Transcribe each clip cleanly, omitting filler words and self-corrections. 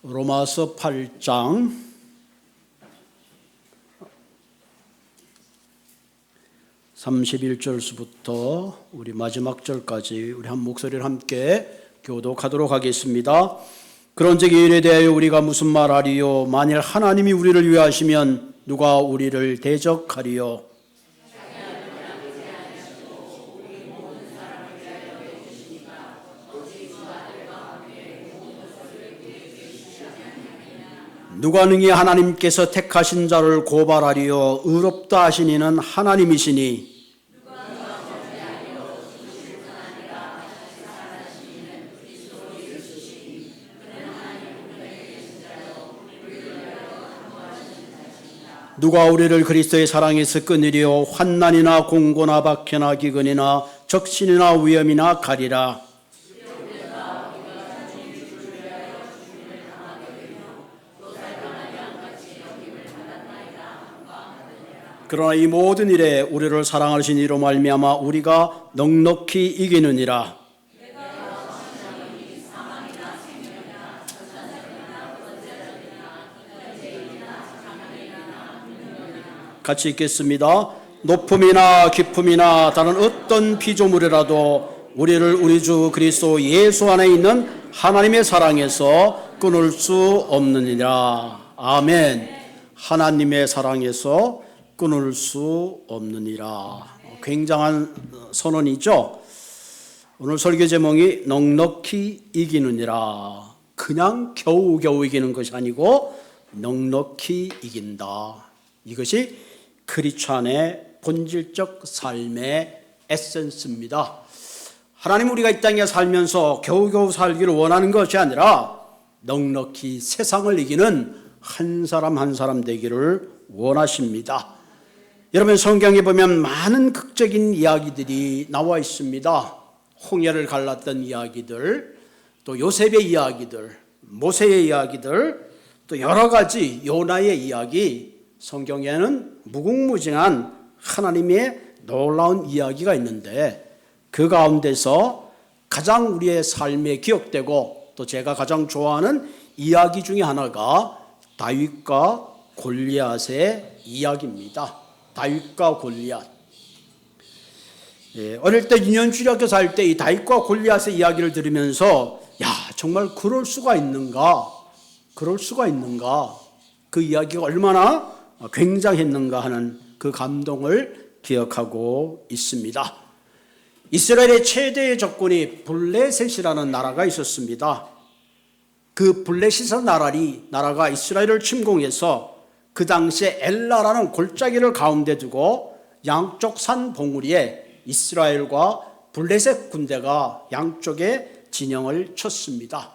로마서 8장 31절부터 우리 마지막 절까지 우리 한 목소리를 함께 교독하도록 하겠습니다. 그런즉 이 일에 대하여 우리가 무슨 말하리요? 만일 하나님이 우리를 위하시면 누가 우리를 대적하리요? 누가 능히 하나님께서 택하신 자를 고발하리요? 의롭다 하신 이는 하나님이시니 누가 우리를 그리스도의 사랑에서 끊으리요? 환난이나 공고나 박해나 기근이나 적신이나 위험이나 가리라. 그러나 이 모든 일에 우리를 사랑하신 이로 말미암아 우리가 넉넉히 이기느니라. 같이 읽겠습니다. 높음이나 깊음이나 다른 어떤 피조물이라도 우리를 우리 주 그리스도 예수 안에 있는 하나님의 사랑에서 끊을 수 없느니라. 아멘. 하나님의 사랑에서 끊을 수 없느니라. 굉장한 선언이죠. 오늘 설교 제목이 넉넉히 이기느니라. 그냥 겨우겨우 이기는 것이 아니고 넉넉히 이긴다. 이것이 크리스찬의 본질적 삶의 에센스입니다. 하나님 우리가 이 땅에 살면서 겨우겨우 살기를 원하는 것이 아니라 넉넉히 세상을 이기는 한 사람 한 사람 되기를 원하십니다. 여러분 성경에 보면 많은 극적인 이야기들이 나와 있습니다. 홍해를 갈랐던 이야기들, 또 요셉의 이야기들, 모세의 이야기들, 또 여러 가지 요나의 이야기, 성경에는 무궁무진한 하나님의 놀라운 이야기가 있는데 그 가운데서 가장 우리의 삶에 기억되고 또 제가 가장 좋아하는 이야기 중에 하나가 다윗과 골리앗의 이야기입니다. 다윗과 골리앗. 어릴 때 유년주일학교 살 때 이 다윗과 골리앗의 이야기를 들으면서 야 정말 그럴 수가 있는가? 그럴 수가 있는가? 그 이야기가 얼마나 굉장했는가 하는 그 감동을 기억하고 있습니다. 이스라엘의 최대의 적군이 블레셋이라는 나라가 있었습니다. 그 블레셋 나라가 이스라엘을 침공해서 그 당시에 엘라라는 골짜기를 가운데 두고 양쪽 산 봉우리에 이스라엘과 블레셋 군대가 양쪽에 진영을 쳤습니다.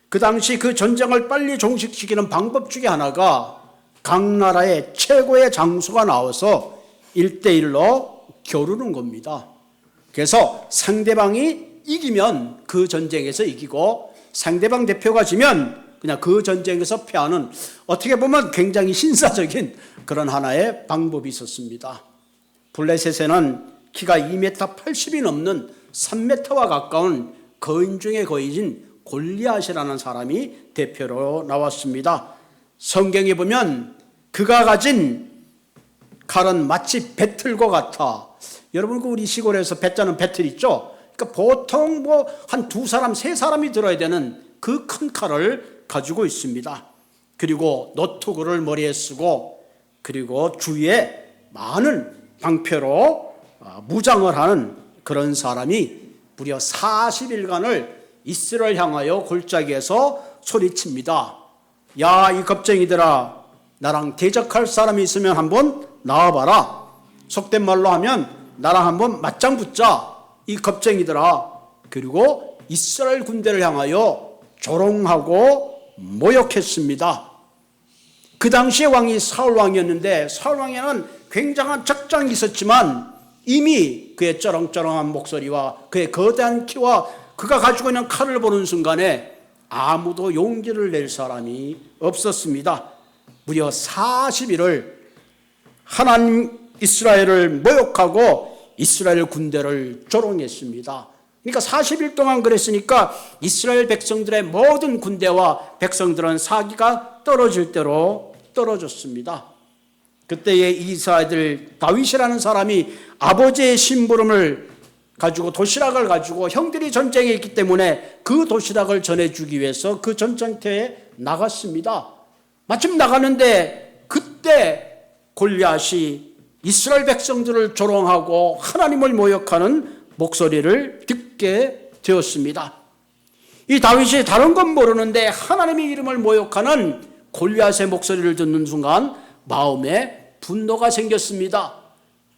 그 당시 그 전쟁을 빨리 종식시키는 방법 중에 하나가 각 나라의 최고의 장수가 나와서 1대1로 겨루는 겁니다. 그래서 상대방이 이기면 그 전쟁에서 이기고 상대방 대표가 지면 그냥 그 전쟁에서 패하는 어떻게 보면 굉장히 신사적인 그런 하나의 방법이 있었습니다. 블레셋에는 키가 2m 80이 넘는 3m와 가까운 거인 중의 거인인 골리앗이라는 사람이 대표로 나왔습니다. 성경에 보면 그가 가진 칼은 마치 배틀과 같아. 여러분 그 우리 시골에서 배짜는 배틀 있죠? 그러니까 보통 뭐 한 2사람, 3사람이 들어야 되는 그 큰 칼을 가지고 있습니다. 그리고 노트구를 머리에 쓰고 그리고 주위에 많은 방패로 무장을 하는 그런 사람이 무려 40일간을 이스라엘 향하여 골짜기에서 소리칩니다. 야, 이 겁쟁이들아, 나랑 대적할 사람이 있으면 한번 나와봐라. 속된 말로 하면 나랑 한번 맞짱 붙자. 이 겁쟁이들아. 그리고 이스라엘 군대를 향하여 조롱하고 모욕했습니다. 그 당시의 왕이 사울 왕이었는데 사울 왕에는 굉장한 적장이 있었지만 이미 그의 쩌렁쩌렁한 목소리와 그의 거대한 키와 그가 가지고 있는 칼을 보는 순간에 아무도 용기를 낼 사람이 없었습니다. 무려 40일을 하나님 이스라엘을 모욕하고 이스라엘 군대를 조롱했습니다. 그러니까 40일 동안 그랬으니까 이스라엘 백성들의 모든 군대와 백성들은 사기가 떨어질 대로 떨어졌습니다. 그때에 이스라엘 다윗이라는 사람이 아버지의 심부름을 가지고 도시락을 가지고 형들이 전쟁에 있기 때문에 그 도시락을 전해주기 위해서 그 전쟁터에 나갔습니다. 마침 나가는데 그때 골리앗이 이스라엘 백성들을 조롱하고 하나님을 모욕하는 목소리를 듣게 되었습니다. 이 다윗이 다른 건 모르는데 하나님의 이름을 모욕하는 골리앗의 목소리를 듣는 순간 마음에 분노가 생겼습니다.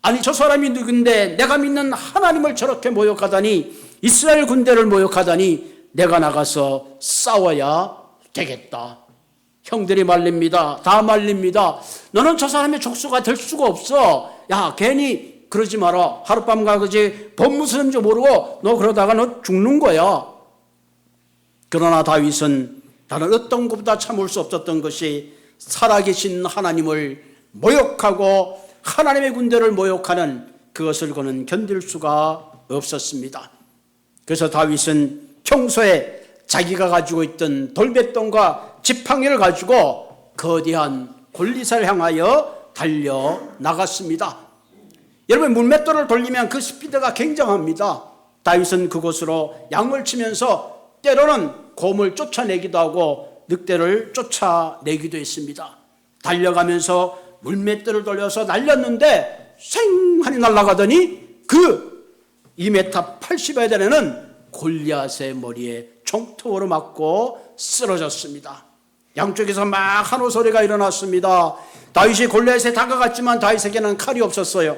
아니 저 사람이 누군데 내가 믿는 하나님을 저렇게 모욕하다니, 이스라엘 군대를 모욕하다니 내가 나가서 싸워야 되겠다. 형들이 말립니다. 다 말립니다. 너는 저 사람의 족수가 될 수가 없어. 야 괜히 그러지 마라. 하룻밤 가지 법 무슨 줄 모르고 너 그러다가 너 죽는 거야. 그러나 다윗은 다른 어떤 것보다 참을 수 없었던 것이 살아계신 하나님을 모욕하고 하나님의 군대를 모욕하는 그것을 그는 견딜 수가 없었습니다. 그래서 다윗은 평소에 자기가 가지고 있던 돌뱃돈과 지팡이를 가지고 거대한 골리앗을 향하여 달려 나갔습니다. 여러분 물맷돌을 돌리면 그 스피드가 굉장합니다. 다윗은 그곳으로 양을 치면서 때로는 곰을 쫓아내기도 하고 늑대를 쫓아내기도 했습니다. 달려가면서 물맷돌을 돌려서 날렸는데 쌩하니 날아가더니 그 2m 80여 되는 골리앗의 머리에 총통으로 맞고 쓰러졌습니다. 양쪽에서 막 한호 소리가 일어났습니다. 다윗이 골리앗에 다가갔지만 다윗에게는 칼이 없었어요.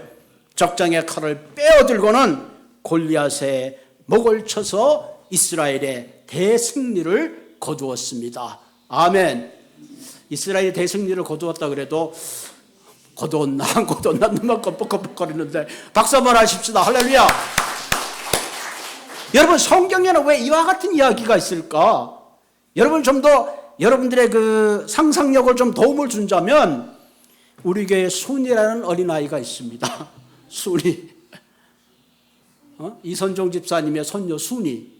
적장의 칼을 빼어들고는 골리앗의 목을 쳐서 이스라엘의 대승리를 거두었습니다. 아멘. 이스라엘의 대승리를 거두었다 그래도 거두었나 안 거두었나 눈만 껌뻑껌뻑거리는데 박수 한번 하십시다. 할렐루야. 여러분 성경에는 왜 이와 같은 이야기가 있을까? 여러분 좀 더 여러분들의 그 상상력을 좀 도움을 준다면 우리 교회에 순이라는 어린아이가 있습니다. 순이. 이선종 집사님의 손녀 순이.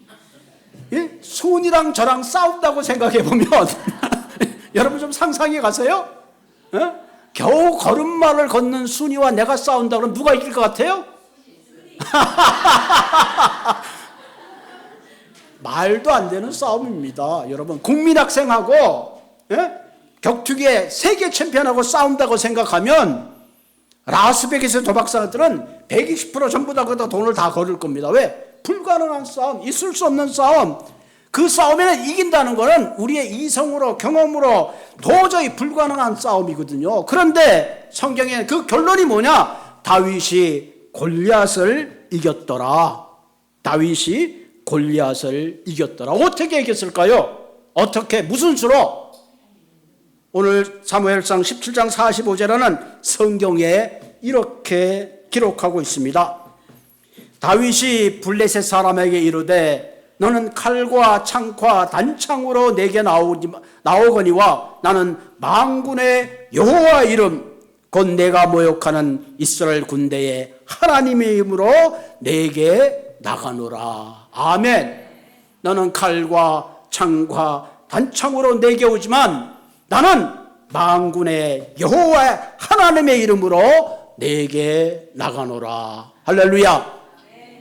예? 순이랑 저랑 싸운다고 생각해 보면 여러분 좀 상상해 가세요. 예? 겨우 걸음마를 걷는 순이와 내가 싸운다 그러면 누가 이길 것 같아요? 말도 안 되는 싸움입니다. 여러분 국민학생하고 예? 격투기의 세계 챔피언하고 싸운다고 생각하면 라스베이거스 도박사들은 120% 전부 다 거기다 돈을 다 걸을 겁니다. 왜? 불가능한 싸움, 있을 수 없는 싸움. 그 싸움에는 이긴다는 것은 우리의 이성으로 경험으로 도저히 불가능한 싸움이거든요. 그런데 성경에 그 결론이 뭐냐? 다윗이 골리앗을 이겼더라. 다윗이 골리앗을 이겼더라. 어떻게 이겼을까요? 어떻게 무슨 수로? 오늘 사무엘상 17장 45절에는 성경에 이렇게 기록하고 있습니다. 다윗이 블레셋 사람에게 이르되 너는 칼과 창과 단창으로 내게 나오거니와 나는 만군의 여호와 이름 곧 내가 모욕하는 이스라엘 군대의 하나님의 이름으로 내게 나가노라. 아멘. 너는 칼과 창과 단창으로 내게 오지만 나는 만군의 여호와 하나님의 이름으로 내게 나가노라. 할렐루야.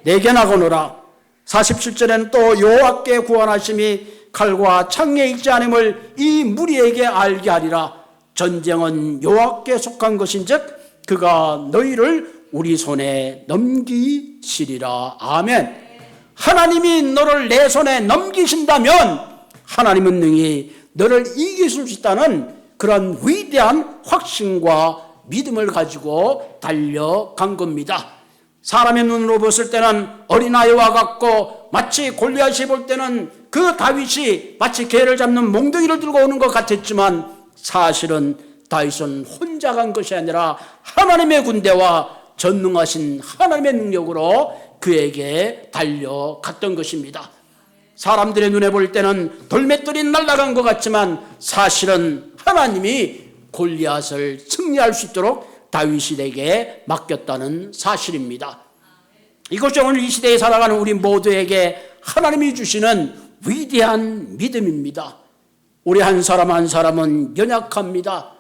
내게 나가노라. 47절에는 또 여호와께 구원하심이 칼과 창에 있지 않음을 이 무리에게 알게 하리라. 전쟁은 여호와께 속한 것인즉 그가 너희를 우리 손에 넘기시리라. 아멘. 하나님이 너를 내 손에 넘기신다면 하나님은 능히 너를 이길 수 있다는 그런 위대한 확신과 믿음을 가지고 달려간 겁니다. 사람의 눈으로 봤을 때는 어린아이와 같고 마치 골리앗이 볼 때는 그 다윗이 마치 개를 잡는 몽둥이를 들고 오는 것 같았지만 사실은 다윗은 혼자 간 것이 아니라 하나님의 군대와 전능하신 하나님의 능력으로 그에게 달려갔던 것입니다. 사람들의 눈에 볼 때는 돌맷돌이 날아간 것 같지만 사실은 하나님이 골리앗을 승리할 수 있도록 다윗에게 맡겼다는 사실입니다. 이것이 오늘 이 시대에 살아가는 우리 모두에게 하나님이 주시는 위대한 믿음입니다. 우리 한 사람 한 사람은 연약합니다.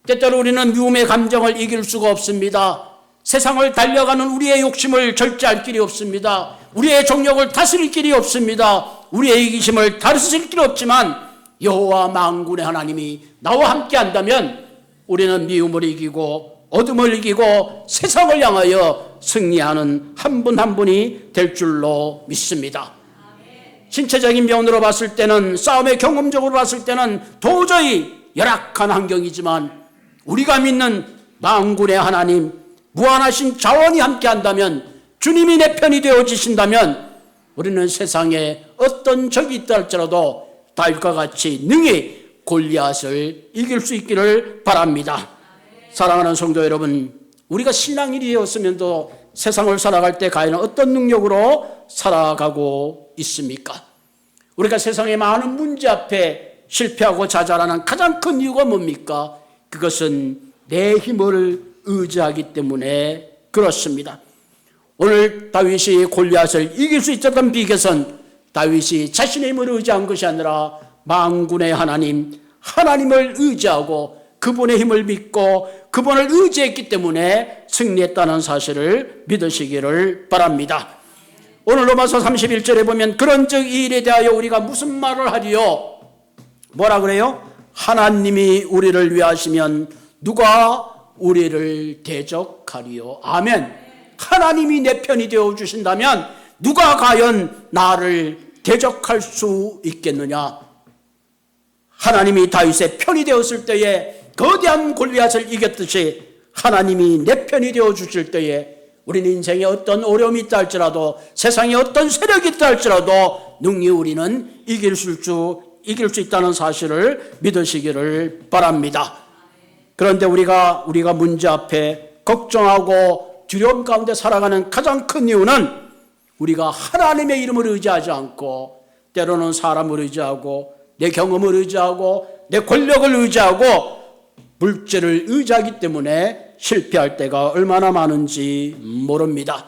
때때로 우리는 미움의 감정을 이길 수가 없습니다. 세상을 달려가는 우리의 욕심을 절제할 길이 없습니다. 우리의 정욕을 다스릴 길이 없습니다. 우리의 이기심을 다스릴 길이 없지만 여호와 만군의 하나님이 나와 함께 한다면 우리는 미움을 이기고 어둠을 이기고 세상을 향하여 승리하는 한 분 한 분이 될 줄로 믿습니다. 신체적인 면으로 봤을 때는, 싸움의 경험적으로 봤을 때는 도저히 열악한 환경이지만 우리가 믿는 만군의 하나님, 무한하신 자원이 함께 한다면, 주님이 내 편이 되어지신다면 우리는 세상에 어떤 적이 있다 할지라도 다윗과 같이 능히 골리앗을 이길 수 있기를 바랍니다. 사랑하는 성도 여러분, 우리가 신앙인이 되었으면도 세상을 살아갈 때 과연 어떤 능력으로 살아가고 있습니까? 우리가 세상의 많은 문제 앞에 실패하고 좌절하는 가장 큰 이유가 뭡니까? 그것은 내 힘을 의지하기 때문에 그렇습니다. 오늘 다윗이 골리앗을 이길 수 있었던 비결은 다윗이 자신의 힘을 의지한 것이 아니라 만군의 하나님, 하나님을 의지하고 그분의 힘을 믿고 그분을 의지했기 때문에 승리했다는 사실을 믿으시기를 바랍니다. 오늘 로마서 31절에 보면 그런즉 이 일에 대하여 우리가 무슨 말을 하리요? 뭐라 그래요? 하나님이 우리를 위하시면 누가 우리를 대적하리요? 아멘. 하나님이 내 편이 되어 주신다면 누가 과연 나를 대적할 수 있겠느냐? 하나님이 다윗의 편이 되었을 때에 거대한 골리앗을 이겼듯이 하나님이 내 편이 되어 주실 때에 우리는 인생에 어떤 어려움이 있다 할지라도, 세상에 어떤 세력이 있다 할지라도 능히 우리는 이길 수 있다는 사실을 믿으시기를 바랍니다. 그런데 우리가 문제 앞에 걱정하고 두려움 가운데 살아가는 가장 큰 이유는 우리가 하나님의 이름을 의지하지 않고 때로는 사람을 의지하고 내 경험을 의지하고 내 권력을 의지하고 물질을 의지하기 때문에 실패할 때가 얼마나 많은지 모릅니다.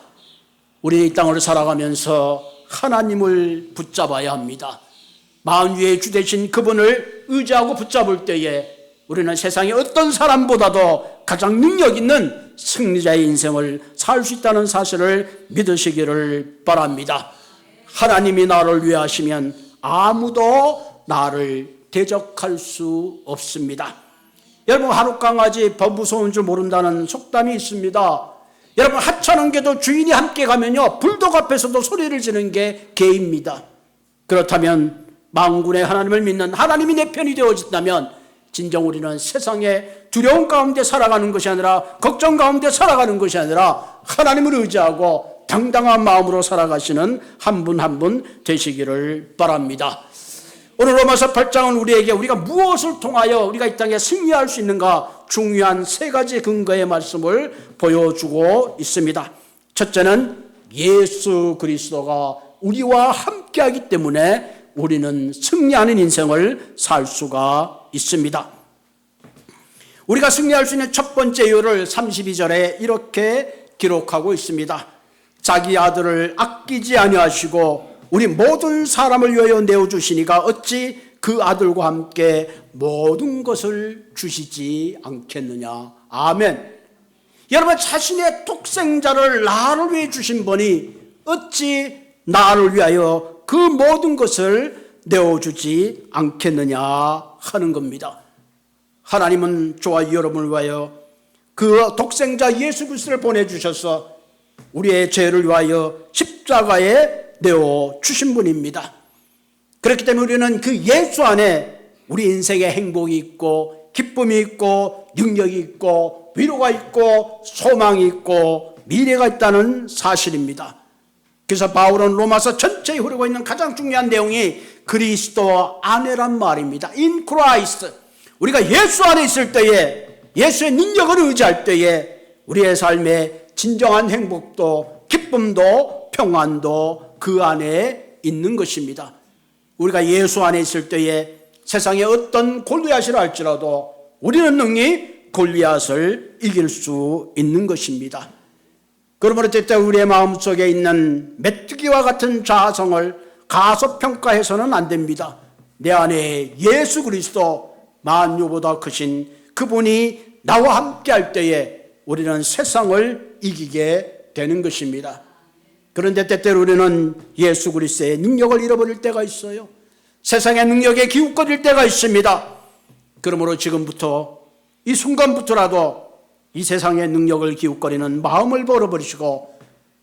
우리 이 땅을 살아가면서 하나님을 붙잡아야 합니다. 만유의 주 되신 그분을 의지하고 붙잡을 때에 우리는 세상의 어떤 사람보다도 가장 능력 있는 승리자의 인생을 살 수 있다는 사실을 믿으시기를 바랍니다. 하나님이 나를 위하시면 아무도 나를 대적할 수 없습니다. 여러분, 하룻강아지 더 무서운 줄 모른다는 속담이 있습니다. 여러분, 하찮은 개도 주인이 함께 가면요 불독 앞에서도 소리를 지르는 게 개입니다. 그렇다면 만군의 하나님을 믿는 하나님이 내 편이 되어진다면 진정 우리는 세상에 두려움 가운데 살아가는 것이 아니라, 걱정 가운데 살아가는 것이 아니라 하나님을 의지하고 당당한 마음으로 살아가시는 한 분 한 분 되시기를 바랍니다. 오늘 로마서 8장은 우리가 무엇을 통하여 우리가 이 땅에 승리할 수 있는가 중요한 세 가지 근거의 말씀을 보여주고 있습니다. 첫째는 예수 그리스도가 우리와 함께하기 때문에 우리는 승리하는 인생을 살 수가 있습니다. 우리가 승리할 수 있는 첫 번째 이유를 32절에 이렇게 기록하고 있습니다. 자기 아들을 아끼지 아니하시고 우리 모든 사람을 위하여 내어주시니가 어찌 그 아들과 함께 모든 것을 주시지 않겠느냐. 아멘. 여러분, 자신의 독생자를 나를 위해 주신 분이 어찌 나를 위하여 그 모든 것을 내어주지 않겠느냐 하는 겁니다. 하나님은 저와 여러분을 위하여 그 독생자 예수 그리스도를 보내주셔서 우리의 죄를 위하여 십자가에 내어주신 분입니다. 그렇기 때문에 우리는 그 예수 안에 우리 인생의 행복이 있고 기쁨이 있고 능력이 있고 위로가 있고 소망이 있고 미래가 있다는 사실입니다. 그래서 바울은 로마서 전체에 흐르고 있는 가장 중요한 내용이 그리스도 안에란 말입니다. In Christ. 우리가 예수 안에 있을 때에, 예수의 능력을 의지할 때에 우리의 삶에 진정한 행복도 기쁨도 평안도 그 안에 있는 것입니다. 우리가 예수 안에 있을 때에 세상에 어떤 골리앗이라 할지라도 우리는 능히 골리앗을 이길 수 있는 것입니다. 그러므로 때때로 우리의 마음속에 있는 메뚜기와 같은 자아성을 가소평가해서는 안 됩니다. 내 안에 예수 그리스도 만유보다 크신 그분이 나와 함께 할 때에 우리는 세상을 이기게 되는 것입니다. 그런데 때때로 우리는 예수 그리스도의 능력을 잃어버릴 때가 있어요. 세상의 능력에 기웃거릴 때가 있습니다. 그러므로 지금부터 이 순간부터라도 이 세상의 능력을 기웃거리는 마음을 버려버리시고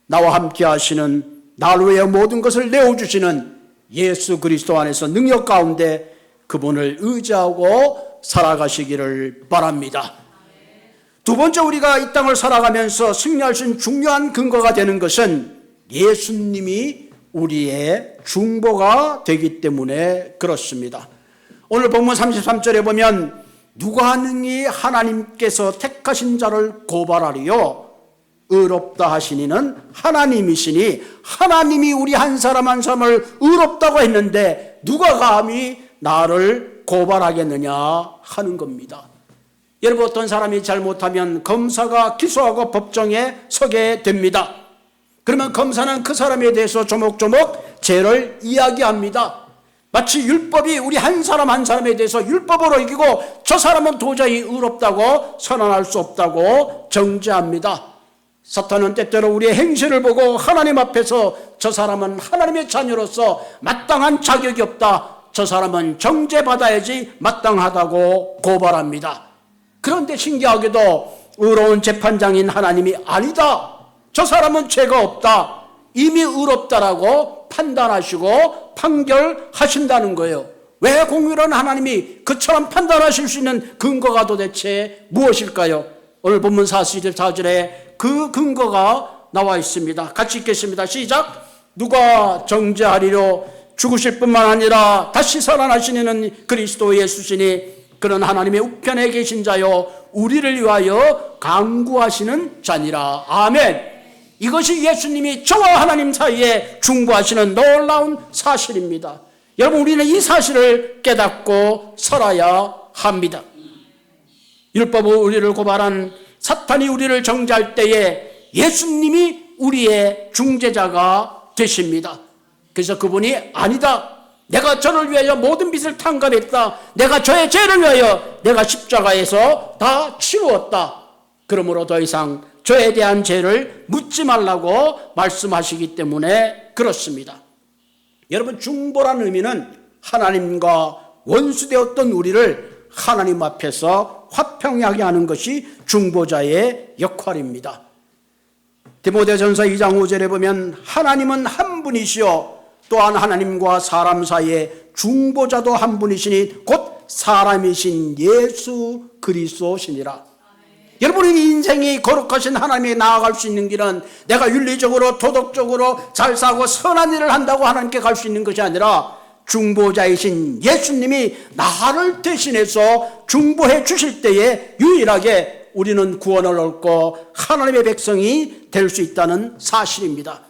나와 함께 하시는 나를 위해 모든 것을 내어주시는 예수 그리스도 안에서 능력 가운데 그분을 의지하고 살아가시기를 바랍니다. 두 번째, 우리가 이 땅을 살아가면서 승리할 수 있는 중요한 근거가 되는 것은 예수님이 우리의 중보가 되기 때문에 그렇습니다. 오늘 본문 33절에 보면 누가 능히 하나님께서 택하신 자를 고발하리요? 의롭다 하시니는 하나님이시니 하나님이 우리 한 사람 한 사람을 의롭다고 했는데 누가 감히 나를 고발하겠느냐 하는 겁니다. 여러분, 어떤 사람이 잘못하면 검사가 기소하고 법정에 서게 됩니다. 그러면 검사는 그 사람에 대해서 조목조목 죄를 이야기합니다. 마치 율법이 우리 한 사람 한 사람에 대해서 율법으로 이기고 저 사람은 도저히 의롭다고 선언할 수 없다고 정죄합니다. 사탄은 때때로 우리의 행실을 보고 하나님 앞에서 저 사람은 하나님의 자녀로서 마땅한 자격이 없다, 저 사람은 정죄받아야지 마땅하다고 고발합니다. 그런데 신기하게도 의로운 재판장인 하나님이 아니다, 저 사람은 죄가 없다, 이미 의롭다라고 판단하시고 판결하신다는 거예요. 왜 공의로운 하나님이 그처럼 판단하실 수 있는 근거가 도대체 무엇일까요? 오늘 본문 44절에 그 근거가 나와 있습니다. 같이 읽겠습니다. 시작. 누가 정죄하리려? 죽으실 뿐만 아니라 다시 살아나시는 그리스도 예수시니 그는 하나님의 우편에 계신 자요 우리를 위하여 간구하시는 자니라. 아멘. 이것이 예수님이 저와 하나님 사이에 중보하시는 놀라운 사실입니다. 여러분, 우리는 이 사실을 깨닫고 살아야 합니다. 율법으로 우리를 고발한 사탄이 우리를 정죄할 때에 예수님이 우리의 중재자가 되십니다. 그래서 그분이 아니다, 내가 저를 위하여 모든 빚을 탕감했다, 내가 저의 죄를 위하여 내가 십자가에서 다 치루었다, 그러므로 더 이상 저에 대한 죄를 묻지 말라고 말씀하시기 때문에 그렇습니다. 여러분, 중보라는 의미는 하나님과 원수되었던 우리를 하나님 앞에서 화평하게 하는 것이 중보자의 역할입니다. 디모데전서 2장 5절에 보면 하나님은 한 분이시요 또한 하나님과 사람 사이에 중보자도 한 분이시니 곧 사람이신 예수 그리스도시니라. 여러분의 인생이 거룩하신 하나님에 나아갈 수 있는 길은 내가 윤리적으로 도덕적으로 잘 살고 선한 일을 한다고 하나님께 갈 수 있는 것이 아니라 중보자이신 예수님이 나를 대신해서 중보해 주실 때에 유일하게 우리는 구원을 얻고 하나님의 백성이 될 수 있다는 사실입니다.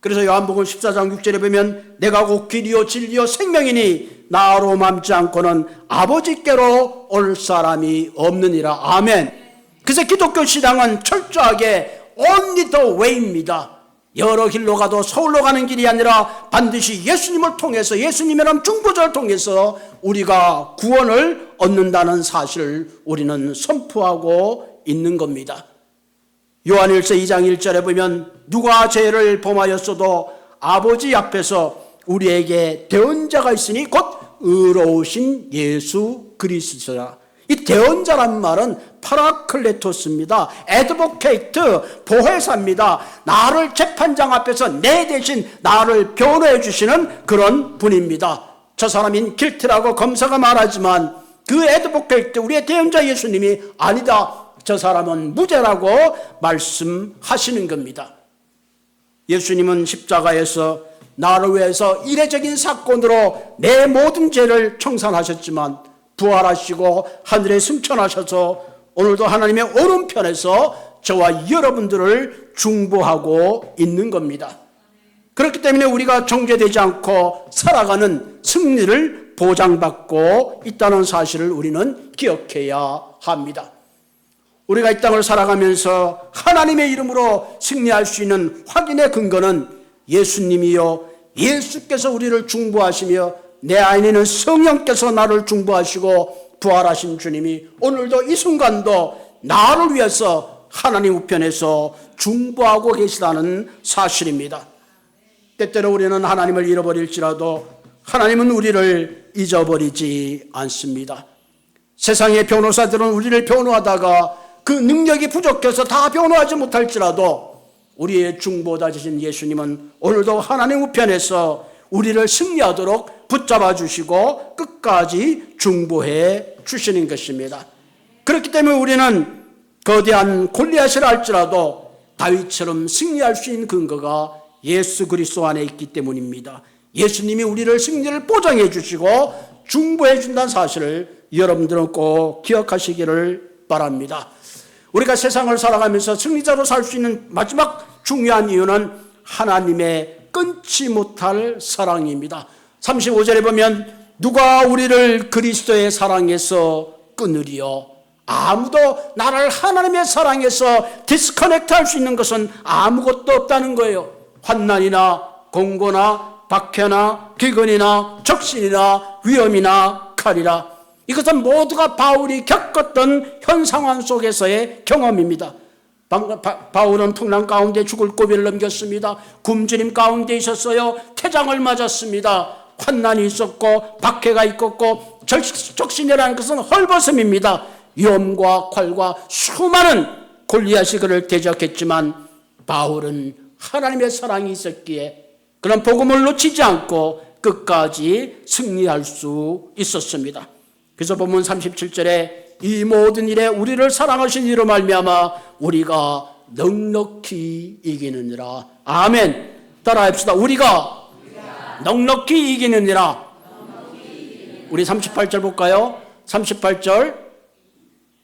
그래서 요한복음 14장 6절에 보면 내가 곧 길이요 진리요 생명이니 나로 맘지 않고는 아버지께로 올 사람이 없느니라. 아멘. 그래서 기독교 신앙은 철저하게 only the way입니다. 여러 길로 가도 서울로 가는 길이 아니라 반드시 예수님을 통해서, 예수님이라는 중보자를 통해서 우리가 구원을 얻는다는 사실을 우리는 선포하고 있는 겁니다. 요한일서 2장 1절에 보면 누가 죄를 범하였어도 아버지 앞에서 우리에게 대언자가 있으니 곧 의로우신 예수 그리스도라. 이 대언자란 말은 파라클레토스입니다. 애드보케이트, 보혜사입니다. 나를 재판장 앞에서 내 대신 나를 변호해 주시는 그런 분입니다. 저 사람인 길트라고 검사가 말하지만 그 애드보케이트, 우리의 대언자 예수님이 아니다, 저 사람은 무죄라고 말씀하시는 겁니다. 예수님은 십자가에서 나를 위해서 이례적인 사건으로 내 모든 죄를 청산하셨지만 부활하시고 하늘에 승천하셔서 오늘도 하나님의 오른편에서 저와 여러분들을 중보하고 있는 겁니다. 그렇기 때문에 우리가 정죄되지 않고 살아가는 승리를 보장받고 있다는 사실을 우리는 기억해야 합니다. 우리가 이 땅을 살아가면서 하나님의 이름으로 승리할 수 있는 확인의 근거는 예수님이요, 예수께서 우리를 중보하시며 내 안에는 성령께서 나를 중보하시고 부활하신 주님이 오늘도 이 순간도 나를 위해서 하나님 우편에서 중보하고 계시다는 사실입니다. 때때로 우리는 하나님을 잃어버릴지라도 하나님은 우리를 잊어버리지 않습니다. 세상의 변호사들은 우리를 변호하다가 그 능력이 부족해서 다 변호하지 못할지라도 우리의 중보자이신 예수님은 오늘도 하나님 우편에서 우리를 승리하도록 붙잡아 주시고 끝까지 중보해 주시는 것입니다. 그렇기 때문에 우리는 거대한 골리앗이라 할지라도 다윗처럼 승리할 수 있는 근거가 예수 그리스도 안에 있기 때문입니다. 예수님이 우리를 승리를 보장해 주시고 중보해 준다는 사실을 여러분들은 꼭 기억하시기를 바랍니다. 우리가 세상을 살아가면서 승리자로 살 수 있는 마지막 중요한 이유는 하나님의 끊지 못할 사랑입니다. 35절에 보면 누가 우리를 그리스도의 사랑에서 끊으리요? 아무도 나를 하나님의 사랑에서 디스커넥트 할 수 있는 것은 아무것도 없다는 거예요. 환난이나 공고나 박해나 기근이나 적신이나 위험이나 칼이라, 이것은 모두가 바울이 겪었던 현 상황 속에서의 경험입니다. 바울은 풍랑 가운데 죽을 고비를 넘겼습니다. 굶주림 가운데 있었어요. 태장을 맞았습니다. 환난이 있었고 박해가 있었고 적신이라는 것은 헐벗음입니다. 위험과 콸과 수많은 골리앗이 그를 대적했지만 바울은 하나님의 사랑이 있었기에 그런 복음을 놓치지 않고 끝까지 승리할 수 있었습니다. 그래서 본문 37절에 이 모든 일에 우리를 사랑하신 이로 말미암아 우리가 넉넉히 이기느니라. 아멘. 따라합시다. 우리가 넉넉히 이기느니라. 우리 38절 볼까요? 38절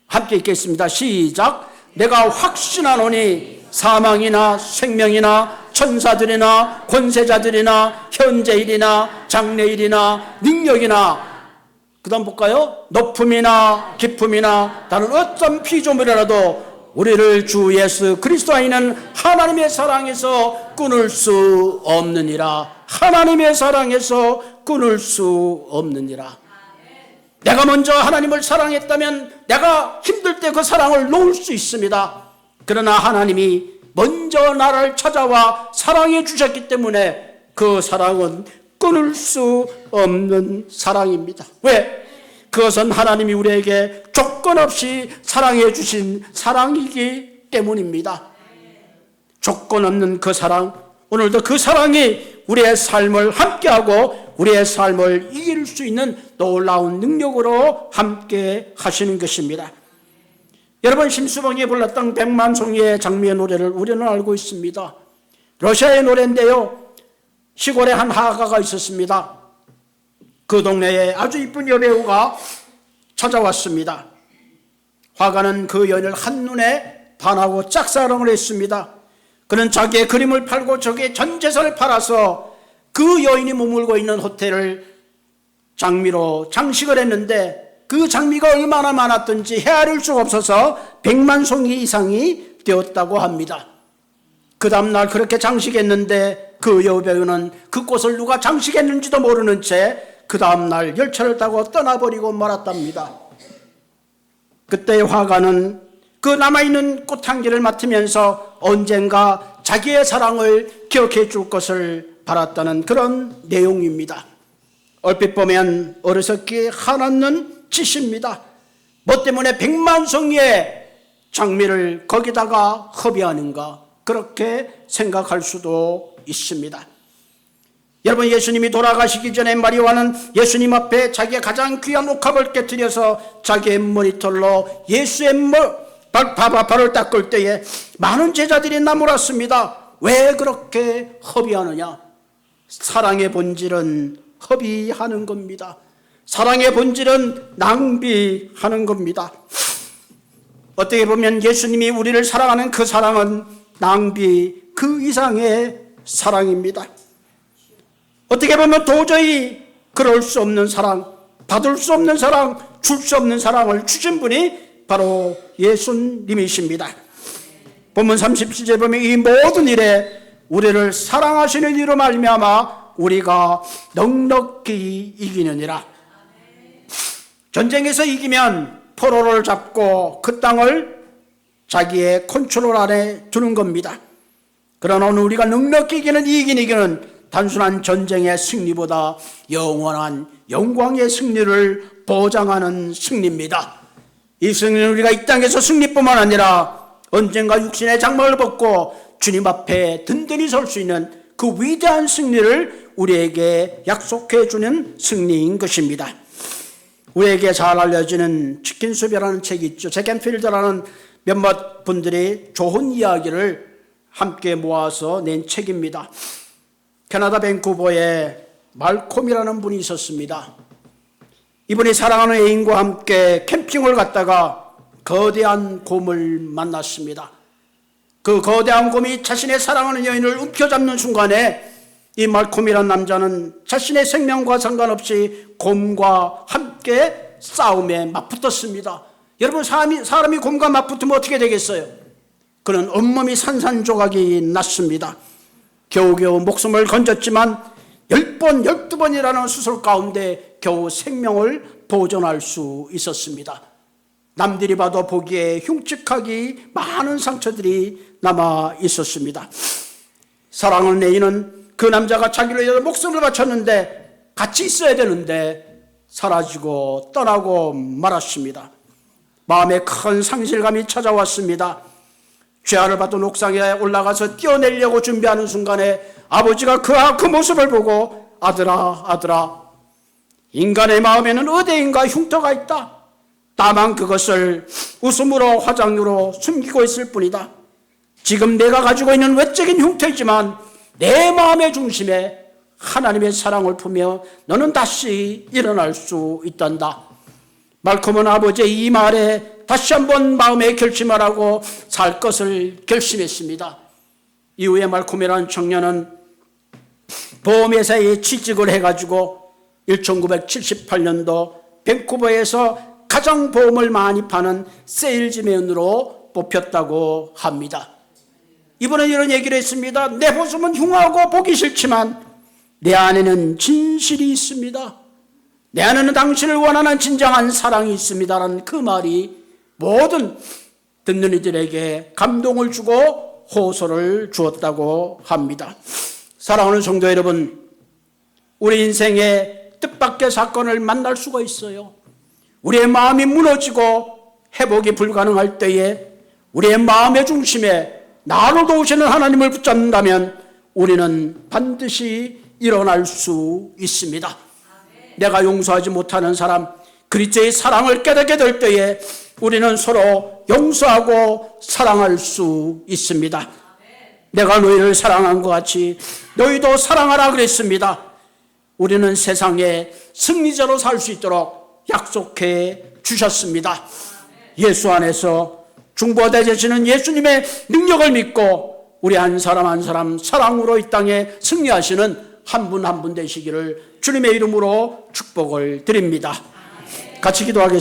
함께 읽겠습니다. 시작. 내가 확신하노니 사망이나 생명이나 천사들이나 권세자들이나 현재일이나 장래일이나 능력이나, 그 다음 볼까요? 높음이나 깊음이나 다른 어떤 피조물이라도 우리를 주 예수 그리스도 안에는 하나님의 사랑에서 끊을 수 없느니라. 하나님의 사랑에서 끊을 수 없느니라. 내가 먼저 하나님을 사랑했다면 내가 힘들 때 그 사랑을 놓을 수 있습니다. 그러나 하나님이 먼저 나를 찾아와 사랑해 주셨기 때문에 그 사랑은 끊을 수 없는 사랑입니다. 왜? 그것은 하나님이 우리에게 조건 없이 사랑해 주신 사랑이기 때문입니다. 조건 없는 그 사랑, 오늘도 그 사랑이 우리의 삶을 함께하고 우리의 삶을 이길 수 있는 놀라운 능력으로 함께 하시는 것입니다. 여러분, 심수봉이 불렀던 백만송이의 장미의 노래를 우리는 알고 있습니다. 러시아의 노래인데요, 시골에 한 화가가 있었습니다. 그 동네에 아주 이쁜 여배우가 찾아왔습니다. 화가는 그 여인을 한눈에 반하고 짝사랑을 했습니다. 그는 자기의 그림을 팔고 저기에 전 재산을 팔아서 그 여인이 머물고 있는 호텔을 장미로 장식을 했는데 그 장미가 얼마나 많았던지 헤아릴 수가 없어서 100만 송이 이상이 되었다고 합니다. 그 다음날 그렇게 장식했는데 그 여배우는 그 꽃을 누가 장식했는지도 모르는 채 그 다음날 열차를 타고 떠나버리고 말았답니다. 그때 화가는 그 남아있는 꽃향기를 맡으면서 언젠가 자기의 사랑을 기억해 줄 것을 바랐다는 그런 내용입니다. 얼핏 보면 어리석기 하나는 짓입니다. 뭐 때문에 100만 송이의 장미를 거기다가 허비하는가, 그렇게 생각할 수도 있습니다. 여러분, 예수님이 돌아가시기 전에 마리아는 예수님 앞에 자기의 가장 귀한 옥합을 깨뜨려서 자기의 머리털로 예수의 발을 닦을 때에 많은 제자들이 나무랐습니다. 왜 그렇게 허비하느냐? 사랑의 본질은 허비하는 겁니다. 사랑의 본질은 낭비하는 겁니다. 어떻게 보면 예수님이 우리를 사랑하는 그 사랑은 낭비 그 이상의 사랑입니다. 어떻게 보면 도저히 그럴 수 없는 사랑, 받을 수 없는 사랑, 줄 수 없는 사랑을 주신 분이 바로 예수님이십니다. 본문 37절 보면 이 모든 일에 우리를 사랑하시는 이로 말미암아 우리가 넉넉히 이기느니라. 전쟁에서 이기면 포로를 잡고 그 땅을 자기의 컨트롤 안에 두는 겁니다. 그러나 오늘 우리가 넉넉히 이기는 이기는 단순한 전쟁의 승리보다 영원한 영광의 승리를 보장하는 승리입니다. 이 승리는 우리가 이 땅에서 승리뿐만 아니라 언젠가 육신의 장막을 벗고 주님 앞에 든든히 설 수 있는 그 위대한 승리를 우리에게 약속해 주는 승리인 것입니다. 우리에게 잘 알려지는 치킨숲이라는 책이 있죠. 제켄필드라는 몇몇 분들이 좋은 이야기를 함께 모아서 낸 책입니다. 캐나다 밴쿠버에 말콤이라는 분이 있었습니다. 이분이 사랑하는 애인과 함께 캠핑을 갔다가 거대한 곰을 만났습니다. 그 거대한 곰이 자신의 사랑하는 여인을 움켜잡는 순간에 이 말콤이라는 남자는 자신의 생명과 상관없이 곰과 함께 싸움에 맞붙었습니다. 여러분, 사람이 곰과 맞붙으면 어떻게 되겠어요? 그는 온몸이 산산조각이 났습니다. 겨우겨우 목숨을 건졌지만 10번, 12번이라는 수술 가운데 겨우 생명을 보존할 수 있었습니다. 남들이 봐도 보기에 흉측하기 많은 상처들이 남아 있었습니다. 사랑하는 애인은 그 남자가 자기를 위해서 목숨을 바쳤는데 같이 있어야 되는데 사라지고 떠나고 말았습니다. 마음에 큰 상실감이 찾아왔습니다. 죄아를 받던 옥상에 올라가서 뛰어내려고 준비하는 순간에 아버지가 그 모습을 보고 아들아, 인간의 마음에는 의대인가 흉터가 있다. 다만 그것을 웃음으로 화장으로 숨기고 있을 뿐이다. 지금 내가 가지고 있는 외적인 흉터이지만 내 마음의 중심에 하나님의 사랑을 품며 너는 다시 일어날 수 있단다. 말콤은 아버지의 이 말에 다시 한번 마음에 결심을 하고 살 것을 결심했습니다. 이후에 말콤이라는 청년은 보험회사에 취직을 해가지고 1978년도 밴쿠버에서 가장 보험을 많이 파는 세일즈맨으로 뽑혔다고 합니다. 이분은 이런 얘기를 했습니다. 내 모습은 흉하고 보기 싫지만 내 안에는 진실이 있습니다. 내 안에는 당신을 원하는 진정한 사랑이 있습니다라는 그 말이 모든 듣는 이들에게 감동을 주고 호소를 주었다고 합니다. 사랑하는 성도 여러분, 우리 인생에 뜻밖의 사건을 만날 수가 있어요. 우리의 마음이 무너지고 회복이 불가능할 때에 우리의 마음의 중심에 나로 도우시는 하나님을 붙잡는다면 우리는 반드시 일어날 수 있습니다. 내가 용서하지 못하는 사람, 그리스도의 사랑을 깨닫게 될 때에 우리는 서로 용서하고 사랑할 수 있습니다. 내가 너희를 사랑한 것 같이 너희도 사랑하라 그랬습니다. 우리는 세상에 승리자로 살 수 있도록 약속해 주셨습니다. 예수 안에서 중보되시는 예수님의 능력을 믿고 우리 한 사람 한 사람 사랑으로 이 땅에 승리하시는 한 분 한 분 되시기를 주님의 이름으로 축복을 드립니다. 같이 기도하겠습니다.